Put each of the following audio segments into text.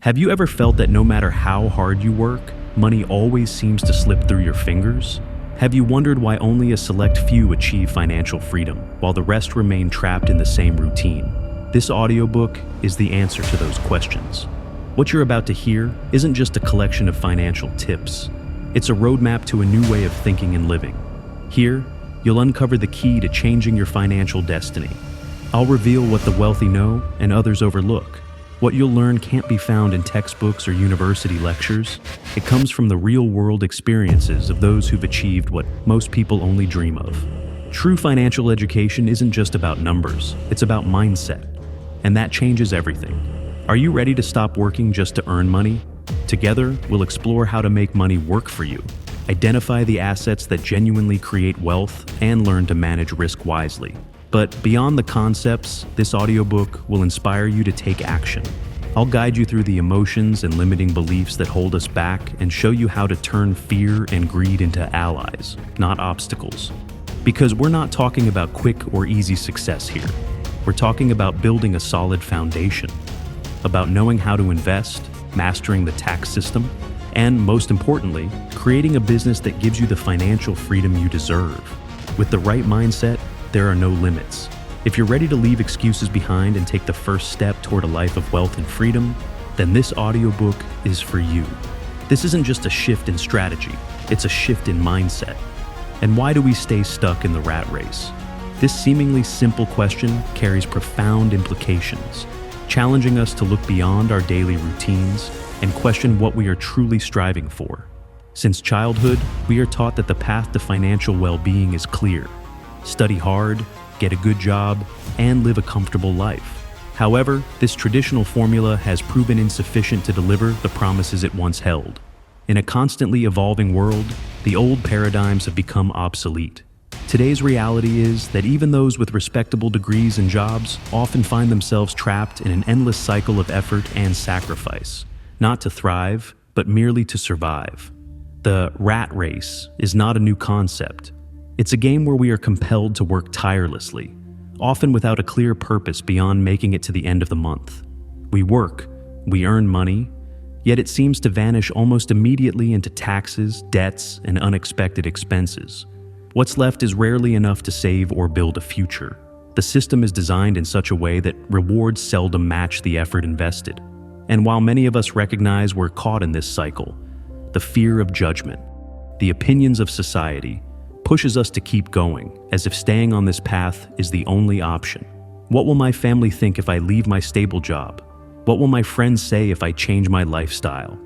Have you ever felt that no matter how hard you work, money always seems to slip through your fingers? Have you wondered why only a select few achieve financial freedom, while the rest remain trapped in the same routine? This audiobook is the answer to those questions. What you're about to hear isn't just a collection of financial tips. It's a roadmap to a new way of thinking and living. Here, you'll uncover the key to changing your financial destiny. I'll reveal what the wealthy know and others overlook. What you'll learn can't be found in textbooks or university lectures. It comes from the real-world experiences of those who've achieved what most people only dream of. True financial education isn't just about numbers, it's about mindset. And that changes everything. Are you ready to stop working just to earn money? Together, we'll explore how to make money work for you, identify the assets that genuinely create wealth, and learn to manage risk wisely. But beyond the concepts, this audiobook will inspire you to take action. I'll guide you through the emotions and limiting beliefs that hold us back and show you how to turn fear and greed into allies, not obstacles. Because we're not talking about quick or easy success here. We're talking about building a solid foundation, about knowing how to invest, mastering the tax system, and most importantly, creating a business that gives you the financial freedom you deserve. With the right mindset, there are no limits. If you're ready to leave excuses behind and take the first step toward a life of wealth and freedom, then this audiobook is for you. This isn't just a shift in strategy, it's a shift in mindset. And why do we stay stuck in the rat race? This seemingly simple question carries profound implications, challenging us to look beyond our daily routines and question what we are truly striving for. Since childhood, we are taught that the path to financial well-being is clear. Study hard, get a good job, and live a comfortable life. However, this traditional formula has proven insufficient to deliver the promises it once held. In a constantly evolving world, the old paradigms have become obsolete. Today's reality is that even those with respectable degrees and jobs often find themselves trapped in an endless cycle of effort and sacrifice, not to thrive, but merely to survive. The rat race is not a new concept. It's a game where we are compelled to work tirelessly, often without a clear purpose beyond making it to the end of the month. We work, we earn money, yet it seems to vanish almost immediately into taxes, debts, and unexpected expenses. What's left is rarely enough to save or build a future. The system is designed in such a way that rewards seldom match the effort invested. And while many of us recognize we're caught in this cycle, the fear of judgment, the opinions of society, pushes us to keep going, as if staying on this path is the only option. What will my family think if I leave my stable job? What will my friends say if I change my lifestyle?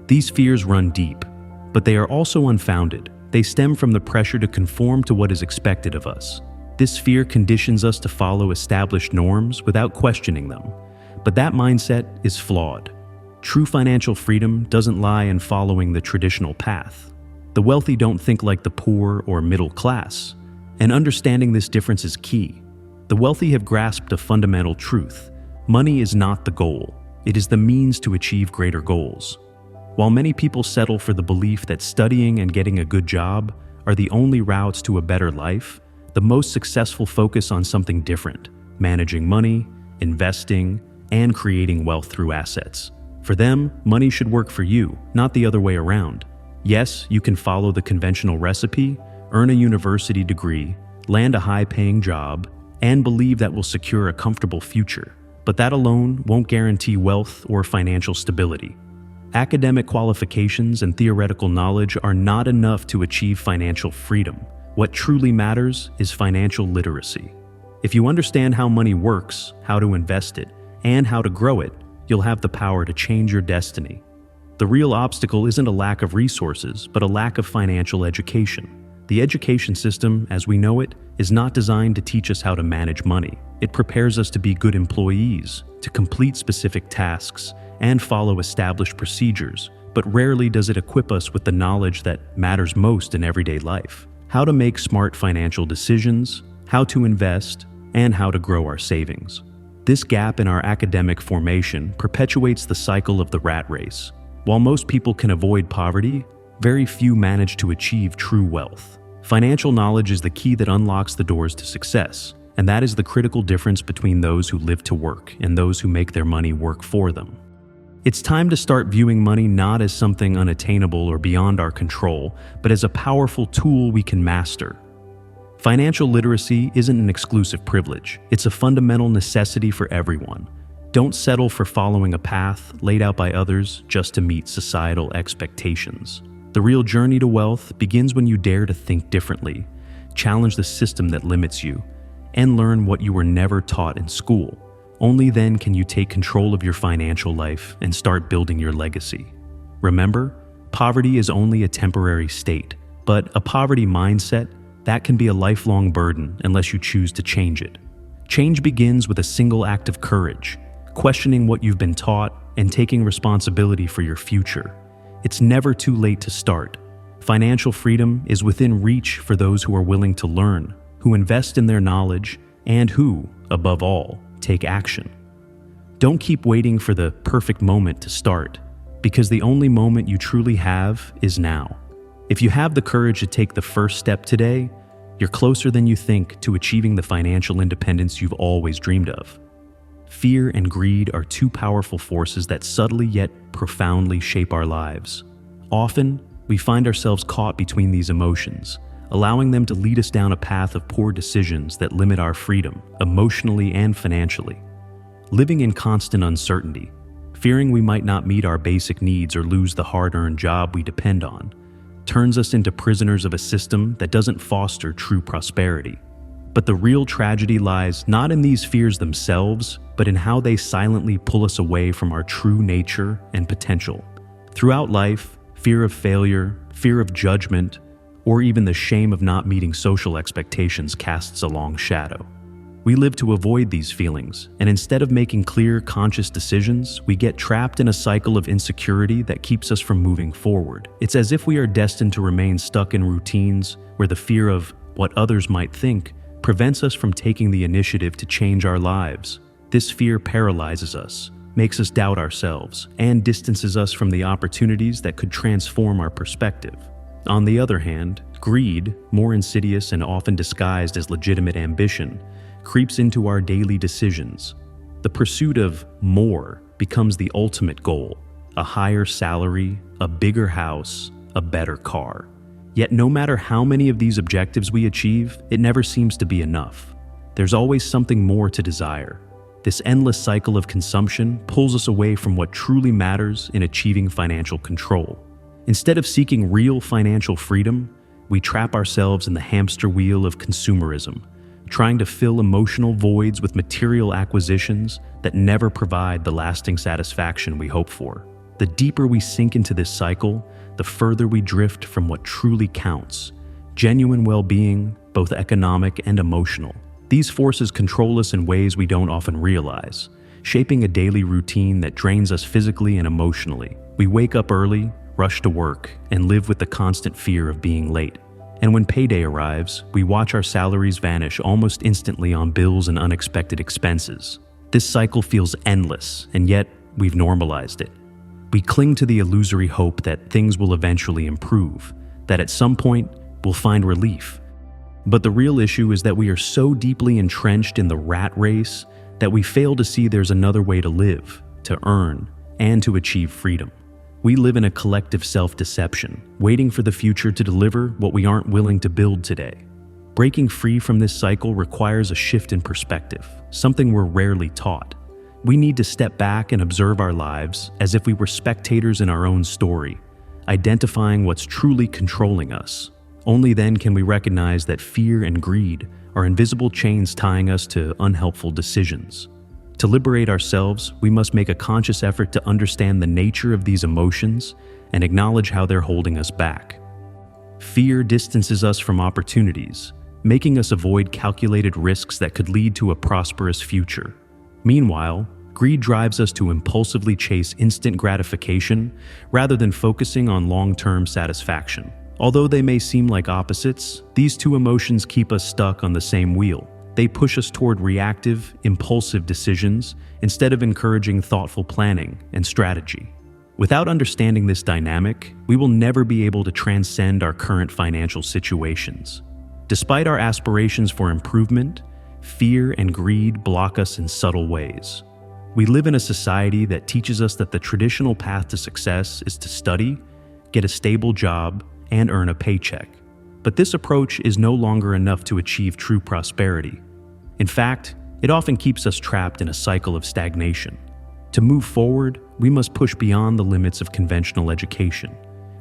These fears run deep, but they are also unfounded. They stem from the pressure to conform to what is expected of us. This fear conditions us to follow established norms without questioning them. But that mindset is flawed. True financial freedom doesn't lie in following the traditional path. The wealthy don't think like the poor or middle class, and understanding this difference is key. The wealthy have grasped a fundamental truth. Money is not the goal. It is the means to achieve greater goals. While many people settle for the belief that studying and getting a good job are the only routes to a better life, the most successful focus on something different: managing money, investing, and creating wealth through assets. For them, money should work for you, not the other way around. Yes, you can follow the conventional recipe, earn a university degree, land a high-paying job, and believe that will secure a comfortable future. But that alone won't guarantee wealth or financial stability. Academic qualifications and theoretical knowledge are not enough to achieve financial freedom. What truly matters is financial literacy. If you understand how money works, how to invest it, and how to grow it, you'll have the power to change your destiny. The real obstacle isn't a lack of resources, but a lack of financial education. The education system, as we know it, is not designed to teach us how to manage money. It prepares us to be good employees, to complete specific tasks, and follow established procedures, but rarely does it equip us with the knowledge that matters most in everyday life: how to make smart financial decisions, how to invest, and how to grow our savings. This gap in our academic formation perpetuates the cycle of the rat race. While most people can avoid poverty, very few manage to achieve true wealth. Financial knowledge is the key that unlocks the doors to success, and that is the critical difference between those who live to work and those who make their money work for them. It's time to start viewing money not as something unattainable or beyond our control, but as a powerful tool we can master. Financial literacy isn't an exclusive privilege. It's a fundamental necessity for everyone. Don't settle for following a path laid out by others just to meet societal expectations. The real journey to wealth begins when you dare to think differently, challenge the system that limits you, and learn what you were never taught in school. Only then can you take control of your financial life and start building your legacy. Remember, poverty is only a temporary state, but a poverty mindset, that can be a lifelong burden unless you choose to change it. Change begins with a single act of courage, questioning what you've been taught and taking responsibility for your future. It's never too late to start. Financial freedom is within reach for those who are willing to learn, who invest in their knowledge, and who, above all, take action. Don't keep waiting for the perfect moment to start, because the only moment you truly have is now. If you have the courage to take the first step today, you're closer than you think to achieving the financial independence you've always dreamed of. Fear and greed are two powerful forces that subtly yet profoundly shape our lives. Often, we find ourselves caught between these emotions, allowing them to lead us down a path of poor decisions that limit our freedom, emotionally and financially. Living in constant uncertainty, fearing we might not meet our basic needs or lose the hard-earned job we depend on, turns us into prisoners of a system that doesn't foster true prosperity. But the real tragedy lies not in these fears themselves, but in how they silently pull us away from our true nature and potential. Throughout life, fear of failure, fear of judgment, or even the shame of not meeting social expectations casts a long shadow. We live to avoid these feelings, and instead of making clear, conscious decisions, we get trapped in a cycle of insecurity that keeps us from moving forward. It's as if we are destined to remain stuck in routines where the fear of what others might think prevents us from taking the initiative to change our lives. This fear paralyzes us, makes us doubt ourselves, and distances us from the opportunities that could transform our perspective. On the other hand, greed, more insidious and often disguised as legitimate ambition, creeps into our daily decisions. The pursuit of more becomes the ultimate goal: a higher salary, a bigger house, a better car. Yet no matter how many of these objectives we achieve, it never seems to be enough. There's always something more to desire. This endless cycle of consumption pulls us away from what truly matters in achieving financial control. Instead of seeking real financial freedom, we trap ourselves in the hamster wheel of consumerism, trying to fill emotional voids with material acquisitions that never provide the lasting satisfaction we hope for. The deeper we sink into this cycle, the further we drift from what truly counts: genuine well-being, both economic and emotional. These forces control us in ways we don't often realize, shaping a daily routine that drains us physically and emotionally. We wake up early, rush to work, and live with the constant fear of being late. And when payday arrives, we watch our salaries vanish almost instantly on bills and unexpected expenses. This cycle feels endless, and yet we've normalized it. We cling to the illusory hope that things will eventually improve, that at some point we'll find relief. But the real issue is that we are so deeply entrenched in the rat race that we fail to see there's another way to live, to earn, and to achieve freedom. We live in a collective self-deception, waiting for the future to deliver what we aren't willing to build today. Breaking free from this cycle requires a shift in perspective, something we're rarely taught. We need to step back and observe our lives as if we were spectators in our own story, identifying what's truly controlling us. Only then can we recognize that fear and greed are invisible chains tying us to unhelpful decisions. To liberate ourselves, we must make a conscious effort to understand the nature of these emotions and acknowledge how they're holding us back. Fear distances us from opportunities, making us avoid calculated risks that could lead to a prosperous future. Meanwhile, greed drives us to impulsively chase instant gratification rather than focusing on long-term satisfaction. Although they may seem like opposites, these two emotions keep us stuck on the same wheel. They push us toward reactive, impulsive decisions instead of encouraging thoughtful planning and strategy. Without understanding this dynamic, we will never be able to transcend our current financial situations. Despite our aspirations for improvement, fear and greed block us in subtle ways. We live in a society that teaches us that the traditional path to success is to study, get a stable job, and earn a paycheck. But this approach is no longer enough to achieve true prosperity. In fact, it often keeps us trapped in a cycle of stagnation. To move forward, we must push beyond the limits of conventional education.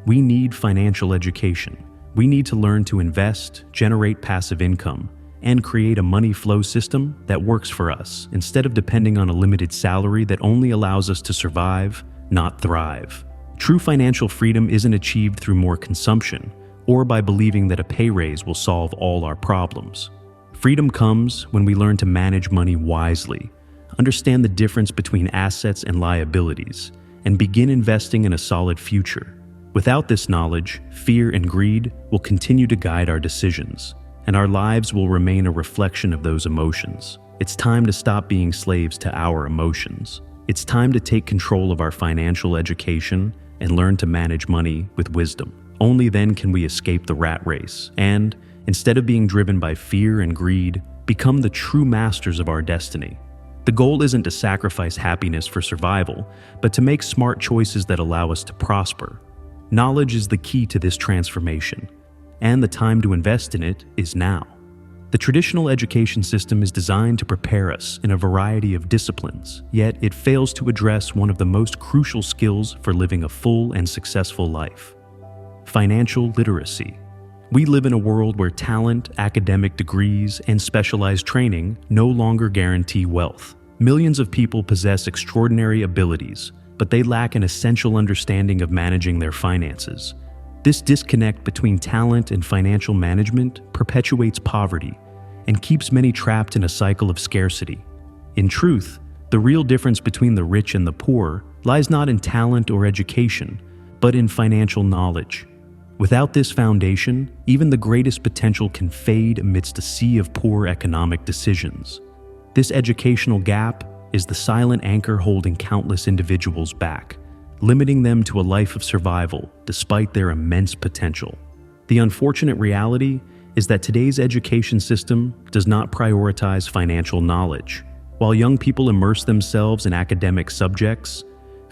We need financial education. We need to learn to invest, generate passive income, and create a money flow system that works for us instead of depending on a limited salary that only allows us to survive, not thrive. True financial freedom isn't achieved through more consumption or by believing that a pay raise will solve all our problems. Freedom comes when we learn to manage money wisely, understand the difference between assets and liabilities, and begin investing in a solid future. Without this knowledge, fear and greed will continue to guide our decisions, and our lives will remain a reflection of those emotions. It's time to stop being slaves to our emotions. It's time to take control of our financial education and learn to manage money with wisdom. Only then can we escape the rat race and, instead of being driven by fear and greed, become the true masters of our destiny. The goal isn't to sacrifice happiness for survival, but to make smart choices that allow us to prosper. Knowledge is the key to this transformation, and the time to invest in it is now. The traditional education system is designed to prepare us in a variety of disciplines, yet it fails to address one of the most crucial skills for living a full and successful life: financial literacy. We live in a world where talent, academic degrees, and specialized training no longer guarantee wealth. Millions of people possess extraordinary abilities, but they lack an essential understanding of managing their finances. This disconnect between talent and financial management perpetuates poverty and keeps many trapped in a cycle of scarcity. In truth, the real difference between the rich and the poor lies not in talent or education, but in financial knowledge. Without this foundation, even the greatest potential can fade amidst a sea of poor economic decisions. This educational gap is the silent anchor holding countless individuals back, limiting them to a life of survival despite their immense potential. The unfortunate reality is that today's education system does not prioritize financial knowledge. While young people immerse themselves in academic subjects,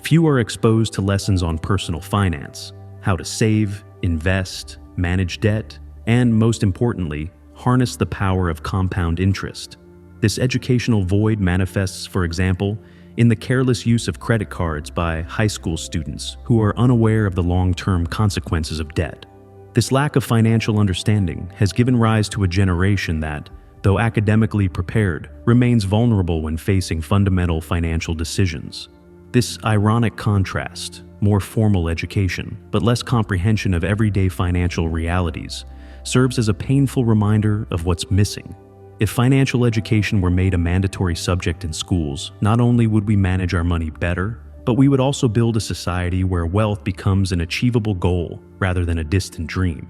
few are exposed to lessons on personal finance, how to save, invest, manage debt, and most importantly, harness the power of compound interest. This educational void manifests, for example, in the careless use of credit cards by high school students who are unaware of the long-term consequences of debt. This lack of financial understanding has given rise to a generation that, though academically prepared, remains vulnerable when facing fundamental financial decisions. This ironic contrast, more formal education, but less comprehension of everyday financial realities, serves as a painful reminder of what's missing. If financial education were made a mandatory subject in schools, not only would we manage our money better, but we would also build a society where wealth becomes an achievable goal rather than a distant dream.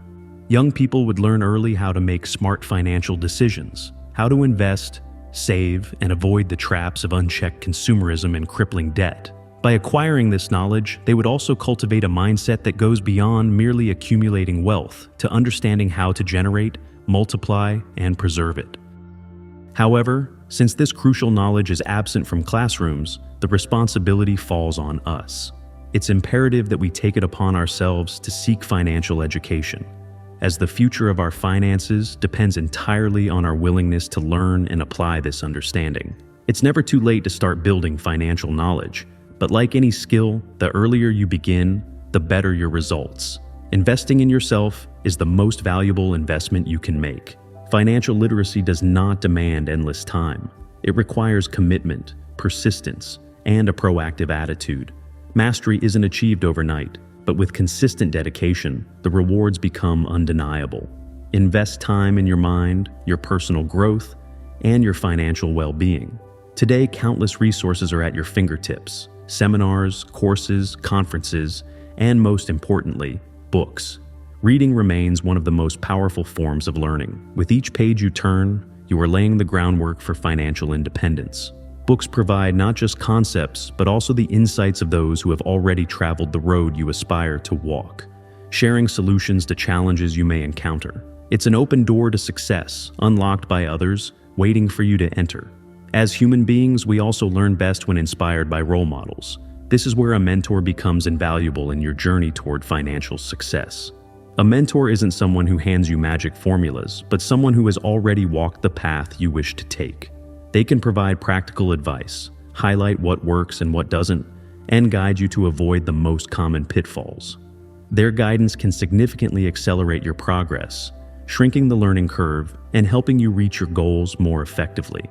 Young people would learn early how to make smart financial decisions, how to invest, save, and avoid the traps of unchecked consumerism and crippling debt. By acquiring this knowledge, they would also cultivate a mindset that goes beyond merely accumulating wealth to understanding how to generate, multiply, and preserve it. However, since this crucial knowledge is absent from classrooms, the responsibility falls on us. It's imperative that we take it upon ourselves to seek financial education, as the future of our finances depends entirely on our willingness to learn and apply this understanding. It's never too late to start building financial knowledge, but like any skill, the earlier you begin, the better your results. Investing in yourself is the most valuable investment you can make. Financial literacy does not demand endless time. It requires commitment, persistence, and a proactive attitude. Mastery isn't achieved overnight, but with consistent dedication, the rewards become undeniable. Invest time in your mind, your personal growth, and your financial well-being. Today, countless resources are at your fingertips: seminars, courses, conferences, and most importantly, books. Reading remains one of the most powerful forms of learning. With each page you turn, you are laying the groundwork for financial independence. Books provide not just concepts, but also the insights of those who have already traveled the road you aspire to walk, sharing solutions to challenges you may encounter. It's an open door to success, unlocked by others, waiting for you to enter. As human beings, we also learn best when inspired by role models. This is where a mentor becomes invaluable in your journey toward financial success. A mentor isn't someone who hands you magic formulas, but someone who has already walked the path you wish to take. They can provide practical advice, highlight what works and what doesn't, and guide you to avoid the most common pitfalls. Their guidance can significantly accelerate your progress, shrinking the learning curve and helping you reach your goals more effectively.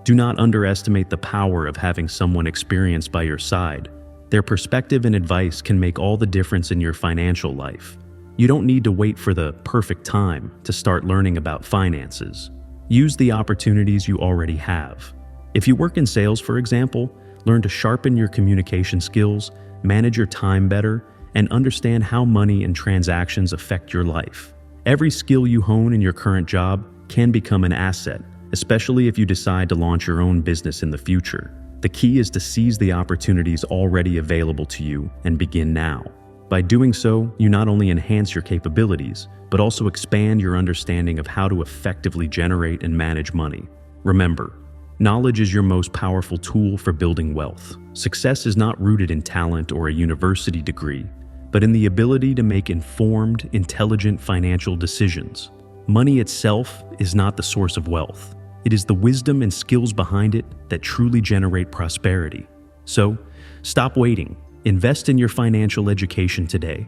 Do not underestimate the power of having someone experienced by your side. Their perspective and advice can make all the difference in your financial life. You don't need to wait for the perfect time to start learning about finances. Use the opportunities you already have. If you work in sales, for example, learn to sharpen your communication skills, manage your time better, and understand how money and transactions affect your life. Every skill you hone in your current job can become an asset, especially if you decide to launch your own business in the future. The key is to seize the opportunities already available to you and begin now. By doing so, you not only enhance your capabilities, but also expand your understanding of how to effectively generate and manage money. Remember, knowledge is your most powerful tool for building wealth. Success is not rooted in talent or a university degree, but in the ability to make informed, intelligent financial decisions. Money itself is not the source of wealth. It is the wisdom and skills behind it that truly generate prosperity. So, stop waiting. Invest in your financial education today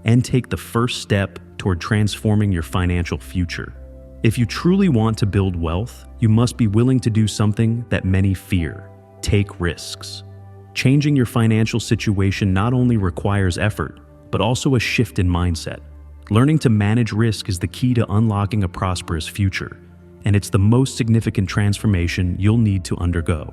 and take the first step toward transforming your financial future. If you truly want to build wealth, you must be willing to do something that many fear: take risks. Changing your financial situation not only requires effort, but also a shift in mindset. Learning to manage risk is the key to unlocking a prosperous future, and it's the most significant transformation you'll need to undergo.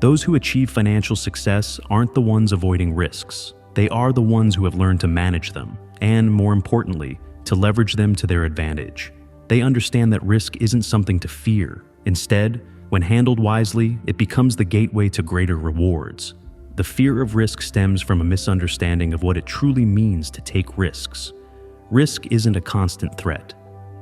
Those who achieve financial success aren't the ones avoiding risks. They are the ones who have learned to manage them, and more importantly, to leverage them to their advantage. They understand that risk isn't something to fear. Instead, when handled wisely, it becomes the gateway to greater rewards. The fear of risk stems from a misunderstanding of what it truly means to take risks. Risk isn't a constant threat.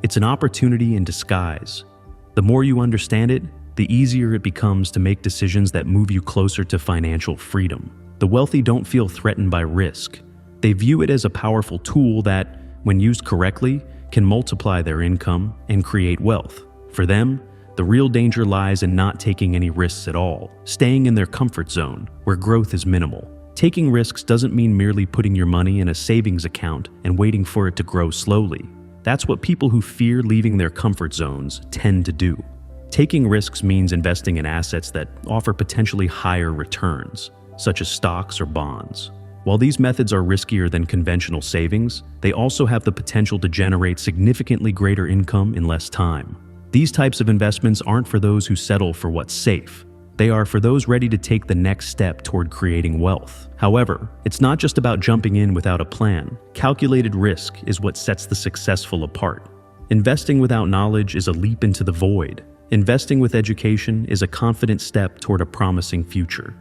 It's an opportunity in disguise. The more you understand it, the easier it becomes to make decisions that move you closer to financial freedom. The wealthy don't feel threatened by risk. They view it as a powerful tool that, when used correctly, can multiply their income and create wealth. For them, the real danger lies in not taking any risks at all, staying in their comfort zone, where growth is minimal. Taking risks doesn't mean merely putting your money in a savings account and waiting for it to grow slowly. That's what people who fear leaving their comfort zones tend to do. Taking risks means investing in assets that offer potentially higher returns, such as stocks or bonds. While these methods are riskier than conventional savings, they also have the potential to generate significantly greater income in less time. These types of investments aren't for those who settle for what's safe. They are for those ready to take the next step toward creating wealth. However, it's not just about jumping in without a plan. Calculated risk is what sets the successful apart. Investing without knowledge is a leap into the void. Investing with education is a confident step toward a promising future.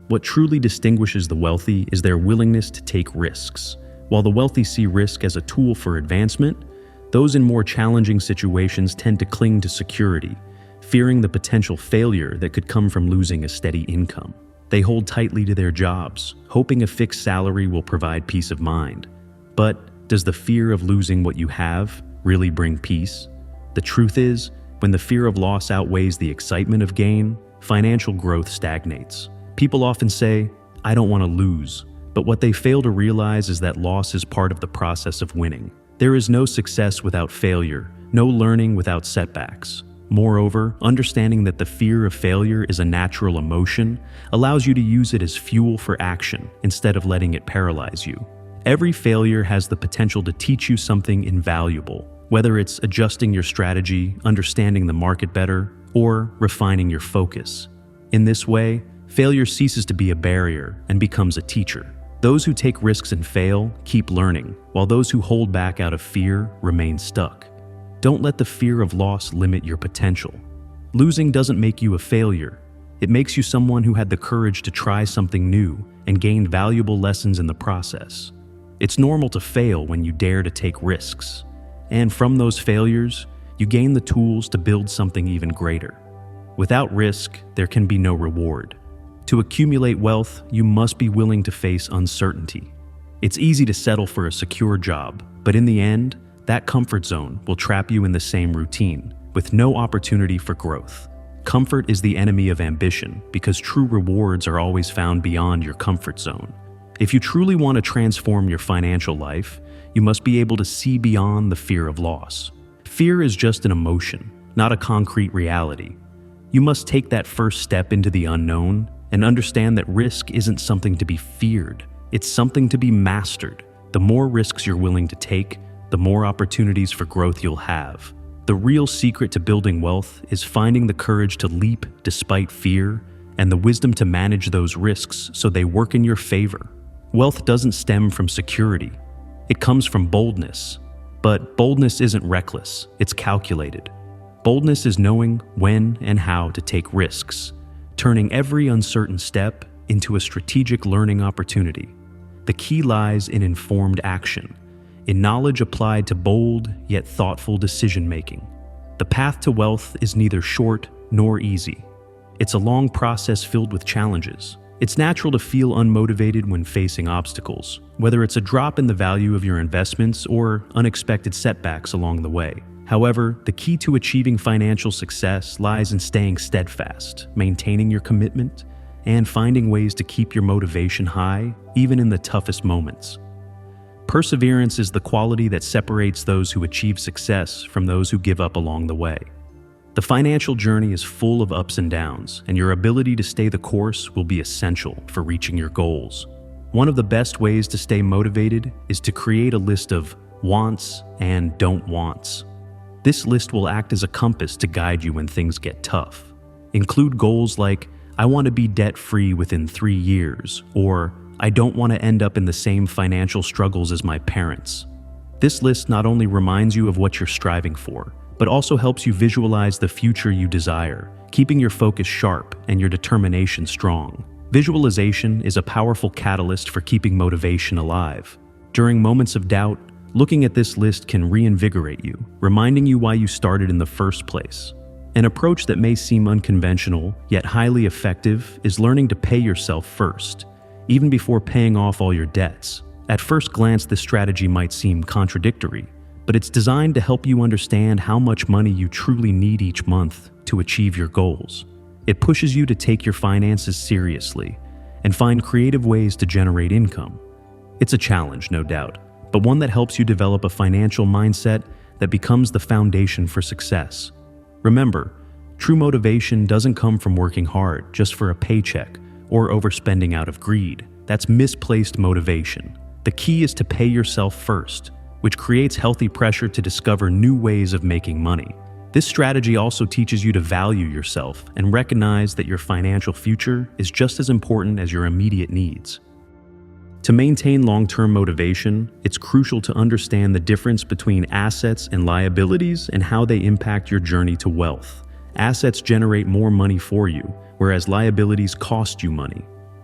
What truly distinguishes the wealthy is their willingness to take risks. While the wealthy see risk as a tool for advancement, those in more challenging situations tend to cling to security, fearing the potential failure that could come from losing a steady income. They hold tightly to their jobs, hoping a fixed salary will provide peace of mind. But does the fear of losing what you have really bring peace? The truth is, when the fear of loss outweighs the excitement of gain, financial growth stagnates. People often say, "I don't want to lose," but what they fail to realize is that loss is part of the process of winning. There is no success without failure, no learning without setbacks. Moreover, understanding that the fear of failure is a natural emotion allows you to use it as fuel for action instead of letting it paralyze you. Every failure has the potential to teach you something invaluable, whether it's adjusting your strategy, understanding the market better, or refining your focus. In this way, failure ceases to be a barrier and becomes a teacher. Those who take risks and fail keep learning, while those who hold back out of fear remain stuck. Don't let the fear of loss limit your potential. Losing doesn't make you a failure. It makes you someone who had the courage to try something new and gained valuable lessons in the process. It's normal to fail when you dare to take risks. And from those failures, you gain the tools to build something even greater. Without risk, there can be no reward. To accumulate wealth, you must be willing to face uncertainty. It's easy to settle for a secure job, but in the end, that comfort zone will trap you in the same routine, with no opportunity for growth. Comfort is the enemy of ambition because true rewards are always found beyond your comfort zone. If you truly want to transform your financial life, you must be able to see beyond the fear of loss. Fear is just an emotion, not a concrete reality. You must take that first step into the unknown and understand that risk isn't something to be feared. It's something to be mastered. The more risks you're willing to take, the more opportunities for growth you'll have. The real secret to building wealth is finding the courage to leap despite fear and the wisdom to manage those risks so they work in your favor. Wealth doesn't stem from security. It comes from boldness. But boldness isn't reckless, it's calculated. Boldness is knowing when and how to take risks, turning every uncertain step into a strategic learning opportunity. The key lies in informed action, in knowledge applied to bold yet thoughtful decision-making. The path to wealth is neither short nor easy. It's a long process filled with challenges. It's natural to feel unmotivated when facing obstacles, whether it's a drop in the value of your investments or unexpected setbacks along the way. However, the key to achieving financial success lies in staying steadfast, maintaining your commitment, and finding ways to keep your motivation high, even in the toughest moments. Perseverance is the quality that separates those who achieve success from those who give up along the way. The financial journey is full of ups and downs, and your ability to stay the course will be essential for reaching your goals. One of the best ways to stay motivated is to create a list of wants and don't wants. This list will act as a compass to guide you when things get tough. Include goals like, I want to be debt-free within 3 years, or I don't want to end up in the same financial struggles as my parents. This list not only reminds you of what you're striving for, but also helps you visualize the future you desire, keeping your focus sharp and your determination strong. Visualization is a powerful catalyst for keeping motivation alive. During moments of doubt, looking at this list can reinvigorate you, reminding you why you started in the first place. An approach that may seem unconventional, yet highly effective, is learning to pay yourself first, even before paying off all your debts. At first glance, this strategy might seem contradictory, but it's designed to help you understand how much money you truly need each month to achieve your goals. It pushes you to take your finances seriously and find creative ways to generate income. It's a challenge, no doubt, but one that helps you develop a financial mindset that becomes the foundation for success. Remember, true motivation doesn't come from working hard just for a paycheck or overspending out of greed. That's misplaced motivation. The key is to pay yourself first, which creates healthy pressure to discover new ways of making money. This strategy also teaches you to value yourself and recognize that your financial future is just as important as your immediate needs. To maintain long-term motivation, it's crucial to understand the difference between assets and liabilities and how they impact your journey to wealth. Assets generate more money for you, whereas liabilities cost you money.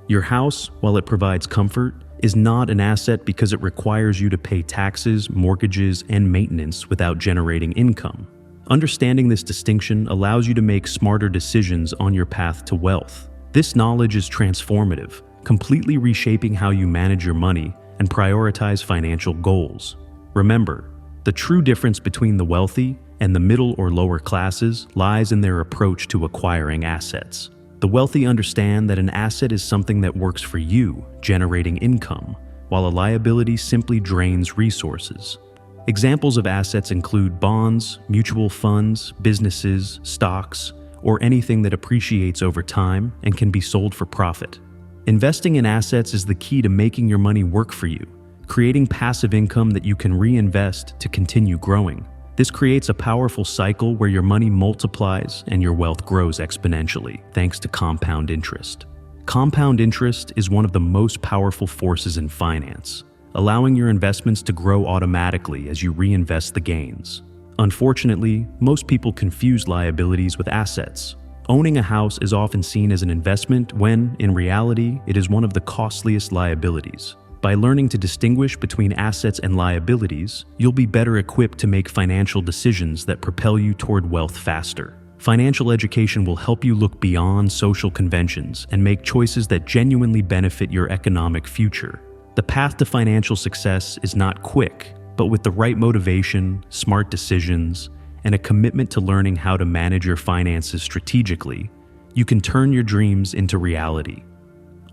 Your house, while it provides comfort, is not an asset because it requires you to pay taxes, mortgages, and maintenance without generating income. Understanding this distinction allows you to make smarter decisions on your path to wealth. This knowledge is transformative, completely reshaping how you manage your money and prioritize financial goals. Remember, the true difference between the wealthy and the middle or lower classes lies in their approach to acquiring assets. The wealthy understand that an asset is something that works for you, generating income, while a liability simply drains resources. Examples of assets include bonds, mutual funds, businesses, stocks, or anything that appreciates over time and can be sold for profit. Investing in assets is the key to making your money work for you, creating passive income that you can reinvest to continue growing. This creates a powerful cycle where your money multiplies and your wealth grows exponentially, thanks to compound interest. Compound interest is one of the most powerful forces in finance, allowing your investments to grow automatically as you reinvest the gains. Unfortunately, most people confuse liabilities with assets. Owning a house is often seen as an investment when, in reality, it is one of the costliest liabilities. By learning to distinguish between assets and liabilities, you'll be better equipped to make financial decisions that propel you toward wealth faster. Financial education will help you look beyond social conventions and make choices that genuinely benefit your economic future. The path to financial success is not quick, but with the right motivation, smart decisions, and a commitment to learning how to manage your finances strategically, you can turn your dreams into reality.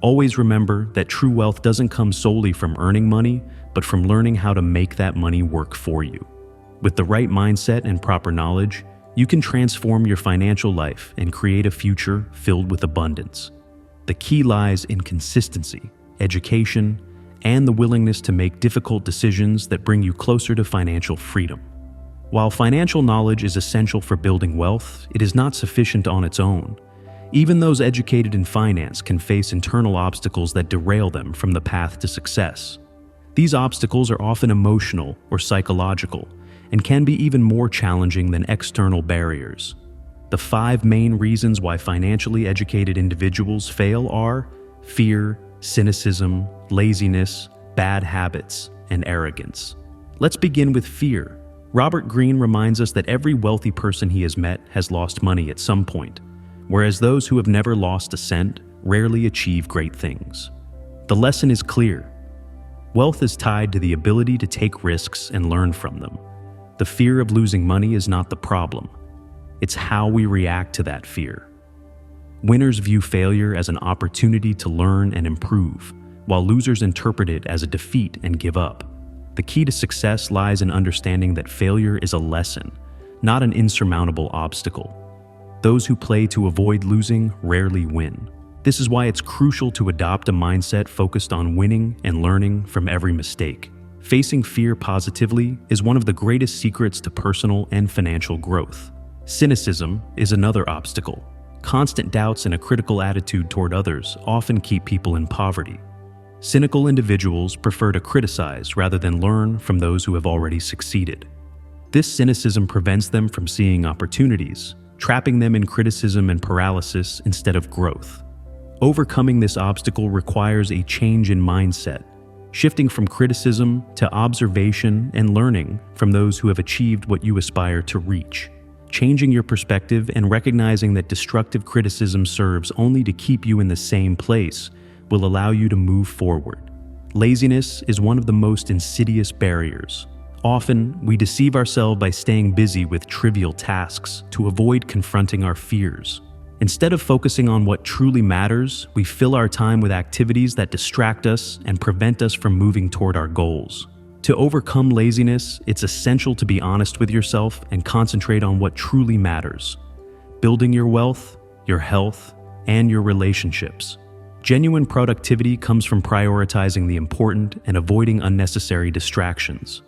Always remember that true wealth doesn't come solely from earning money, but from learning how to make that money work for you. With the right mindset and proper knowledge, you can transform your financial life and create a future filled with abundance. The key lies in consistency, education, and the willingness to make difficult decisions that bring you closer to financial freedom. While financial knowledge is essential for building wealth, it is not sufficient on its own. Even those educated in finance can face internal obstacles that derail them from the path to success. These obstacles are often emotional or psychological, and can be even more challenging than external barriers. The 5 main reasons why financially educated individuals fail are fear, cynicism, laziness, bad habits, and arrogance. Let's begin with fear. Robert Greene reminds us that every wealthy person he has met has lost money at some point, whereas those who have never lost a cent rarely achieve great things. The lesson is clear. Wealth is tied to the ability to take risks and learn from them. The fear of losing money is not the problem. It's how we react to that fear. Winners view failure as an opportunity to learn and improve, while losers interpret it as a defeat and give up. The key to success lies in understanding that failure is a lesson, not an insurmountable obstacle. Those who play to avoid losing rarely win. This is why it's crucial to adopt a mindset focused on winning and learning from every mistake. Facing fear positively is one of the greatest secrets to personal and financial growth. Cynicism is another obstacle. Constant doubts and a critical attitude toward others often keep people in poverty. Cynical individuals prefer to criticize rather than learn from those who have already succeeded. This cynicism prevents them from seeing opportunities, trapping them in criticism and paralysis instead of growth. Overcoming this obstacle requires a change in mindset, shifting from criticism to observation and learning from those who have achieved what you aspire to reach. Changing your perspective and recognizing that destructive criticism serves only to keep you in the same place will allow you to move forward. Laziness is one of the most insidious barriers. Often, we deceive ourselves by staying busy with trivial tasks to avoid confronting our fears. Instead of focusing on what truly matters, we fill our time with activities that distract us and prevent us from moving toward our goals. To overcome laziness, it's essential to be honest with yourself and concentrate on what truly matters: building your wealth, your health, and your relationships. Genuine productivity comes from prioritizing the important and avoiding unnecessary distractions.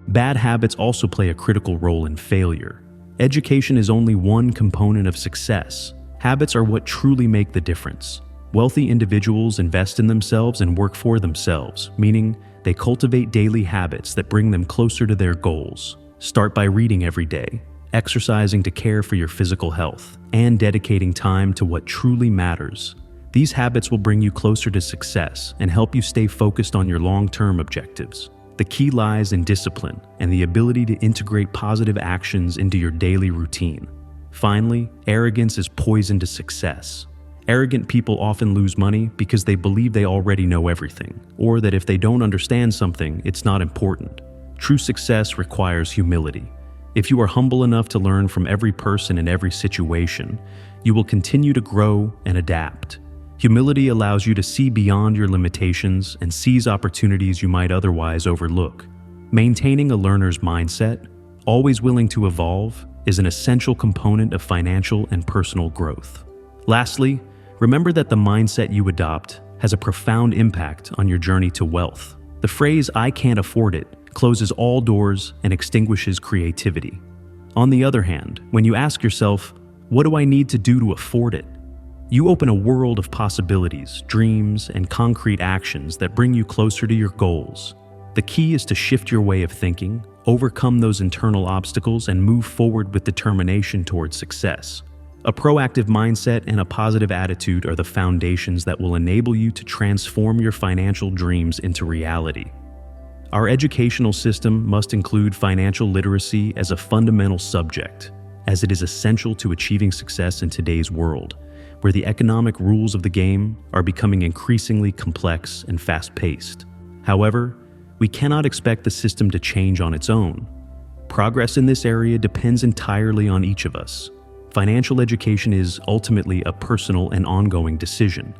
Bad habits also play a critical role in failure. Education is only one component of success. Habits are what truly make the difference. Wealthy individuals invest in themselves and work for themselves, meaning they cultivate daily habits that bring them closer to their goals. Start by reading every day, exercising to care for your physical health, and dedicating time to what truly matters. These habits will bring you closer to success and help you stay focused on your long-term objectives. The key lies in discipline and the ability to integrate positive actions into your daily routine. Finally, arrogance is poison to success. Arrogant people often lose money because they believe they already know everything, or that if they don't understand something, it's not important. True success requires humility. If you are humble enough to learn from every person in every situation, you will continue to grow and adapt. Humility allows you to see beyond your limitations and seize opportunities you might otherwise overlook. Maintaining a learner's mindset, always willing to evolve, is an essential component of financial and personal growth. Lastly, remember that the mindset you adopt has a profound impact on your journey to wealth. The phrase "I can't afford it" closes all doors and extinguishes creativity. On the other hand, when you ask yourself, "What do I need to do to afford it?" you open a world of possibilities, dreams, and concrete actions that bring you closer to your goals. The key is to shift your way of thinking, overcome those internal obstacles, and move forward with determination towards success. A proactive mindset and a positive attitude are the foundations that will enable you to transform your financial dreams into reality. Our educational system must include financial literacy as a fundamental subject. as it is essential to achieving success in today's world, where the economic rules of the game are becoming increasingly complex and fast-paced. However, we cannot expect the system to change on its own. Progress in this area depends entirely on each of us. Financial education is ultimately a personal and ongoing decision.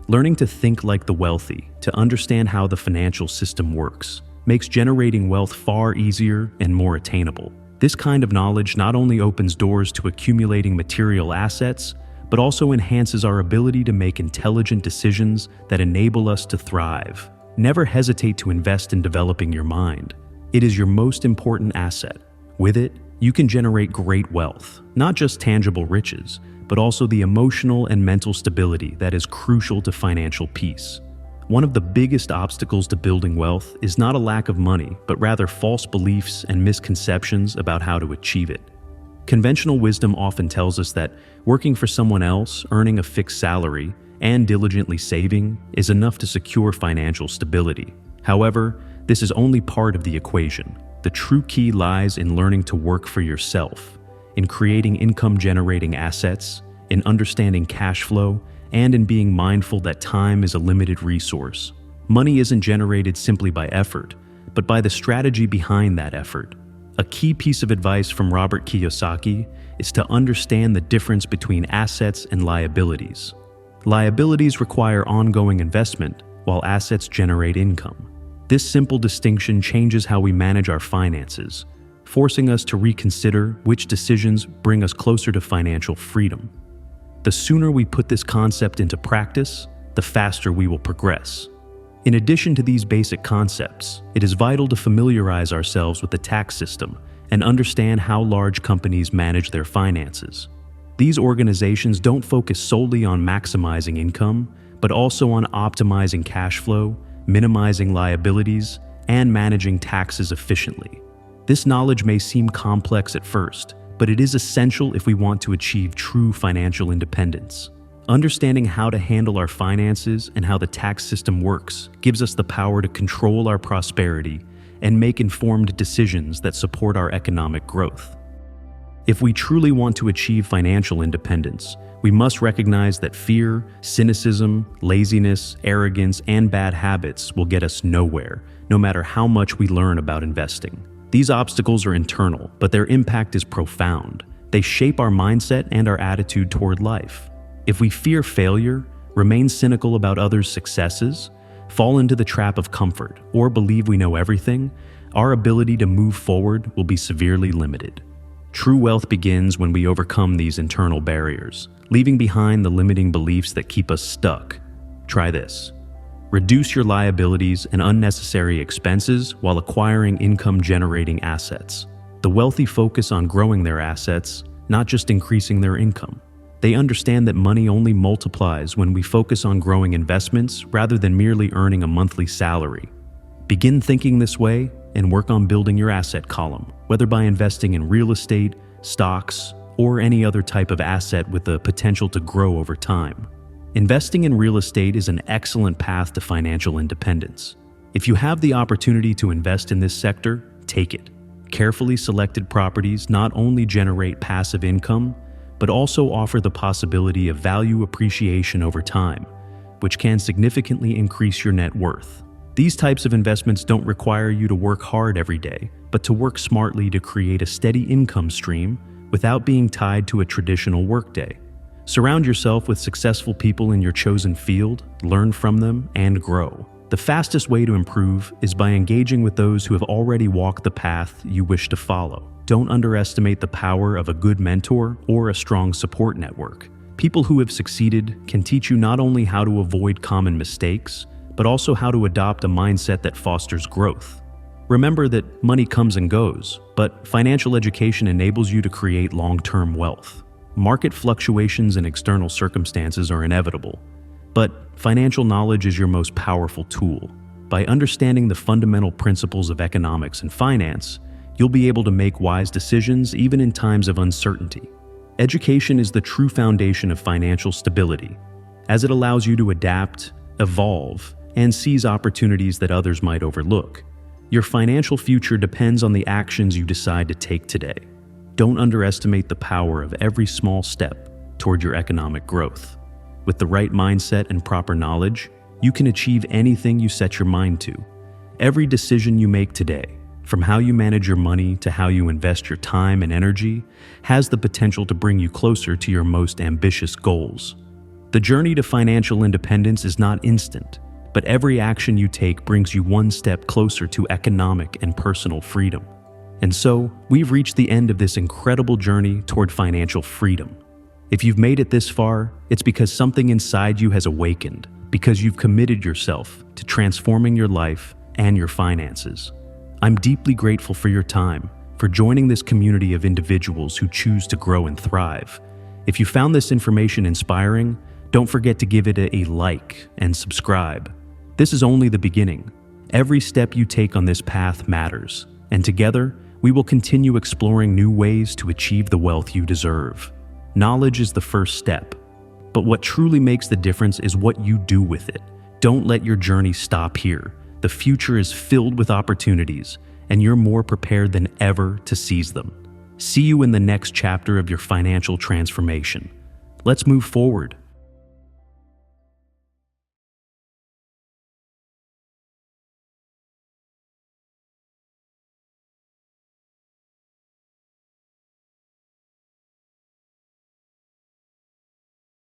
Learning to think like the wealthy, to understand how the financial system works, makes generating wealth far easier and more attainable. This kind of knowledge not only opens doors to accumulating material assets, but also enhances our ability to make intelligent decisions that enable us to thrive. Never hesitate to invest in developing your mind. It is your most important asset. With it, you can generate great wealth, not just tangible riches, but also the emotional and mental stability that is crucial to financial peace. One of the biggest obstacles to building wealth is not a lack of money, but rather false beliefs and misconceptions about how to achieve it. Conventional wisdom often tells us that working for someone else, earning a fixed salary, and diligently saving is enough to secure financial stability. However, this is only part of the equation. The true key lies in learning to work for yourself, in creating income-generating assets, in understanding cash flow, and in being mindful that time is a limited resource. Money isn't generated simply by effort, but by the strategy behind that effort. A key piece of advice from Robert Kiyosaki is to understand the difference between assets and liabilities. Liabilities require ongoing investment, while assets generate income. This simple distinction changes how we manage our finances, forcing us to reconsider which decisions bring us closer to financial freedom. The sooner we put this concept into practice, the faster we will progress. In addition to these basic concepts, it is vital to familiarize ourselves with the tax system and understand how large companies manage their finances. These organizations don't focus solely on maximizing income, but also on optimizing cash flow, minimizing liabilities, and managing taxes efficiently. This knowledge may seem complex at first, but it is essential if we want to achieve true financial independence. Understanding how to handle our finances and how the tax system works gives us the power to control our prosperity and make informed decisions that support our economic growth. If we truly want to achieve financial independence, we must recognize that fear, cynicism, laziness, arrogance, and bad habits will get us nowhere, no matter how much we learn about investing. These obstacles are internal, but their impact is profound. They shape our mindset and our attitude toward life. If we fear failure, remain cynical about others' successes, fall into the trap of comfort, or believe we know everything, our ability to move forward will be severely limited. True wealth begins when we overcome these internal barriers, leaving behind the limiting beliefs that keep us stuck. Try this. Reduce your liabilities and unnecessary expenses while acquiring income-generating assets. The wealthy focus on growing their assets, not just increasing their income. They understand that money only multiplies when we focus on growing investments rather than merely earning a monthly salary. Begin thinking this way and work on building your asset column, whether by investing in real estate, stocks, or any other type of asset with the potential to grow over time. Investing in real estate is an excellent path to financial independence. If you have the opportunity to invest in this sector, take it. Carefully selected properties not only generate passive income, but also offer the possibility of value appreciation over time, which can significantly increase your net worth. These types of investments don't require you to work hard every day, but to work smartly to create a steady income stream without being tied to a traditional workday. Surround yourself with successful people in your chosen field, learn from them, and grow. The fastest way to improve is by engaging with those who have already walked the path you wish to follow. Don't underestimate the power of a good mentor or a strong support network. People who have succeeded can teach you not only how to avoid common mistakes, but also how to adopt a mindset that fosters growth. Remember that money comes and goes, but financial education enables you to create long-term wealth. Market fluctuations and external circumstances are inevitable, but financial knowledge is your most powerful tool. By understanding the fundamental principles of economics and finance, you'll be able to make wise decisions even in times of uncertainty. Education is the true foundation of financial stability, as it allows you to adapt, evolve, and seize opportunities that others might overlook. Your financial future depends on the actions you decide to take today. don't underestimate the power of every small step toward your economic growth. With the right mindset and proper knowledge, you can achieve anything you set your mind to. Every decision you make today, from how you manage your money to how you invest your time and energy, has the potential to bring you closer to your most ambitious goals. The journey to financial independence is not instant, but every action you take brings you one step closer to economic and personal freedom. And so, we've reached the end of this incredible journey toward financial freedom. If you've made it this far, it's because something inside you has awakened, because you've committed yourself to transforming your life and your finances. I'm deeply grateful for your time, for joining this community of individuals who choose to grow and thrive. If you found this information inspiring, don't forget to give it a like and subscribe. This is only the beginning. Every step you take on this path matters, and together, we will continue exploring new ways to achieve the wealth you deserve. Knowledge is the first step, but what truly makes the difference is what you do with it. Don't let your journey stop here. The future is filled with opportunities, and you're more prepared than ever to seize them. See you in the next chapter of your financial transformation. Let's move forward,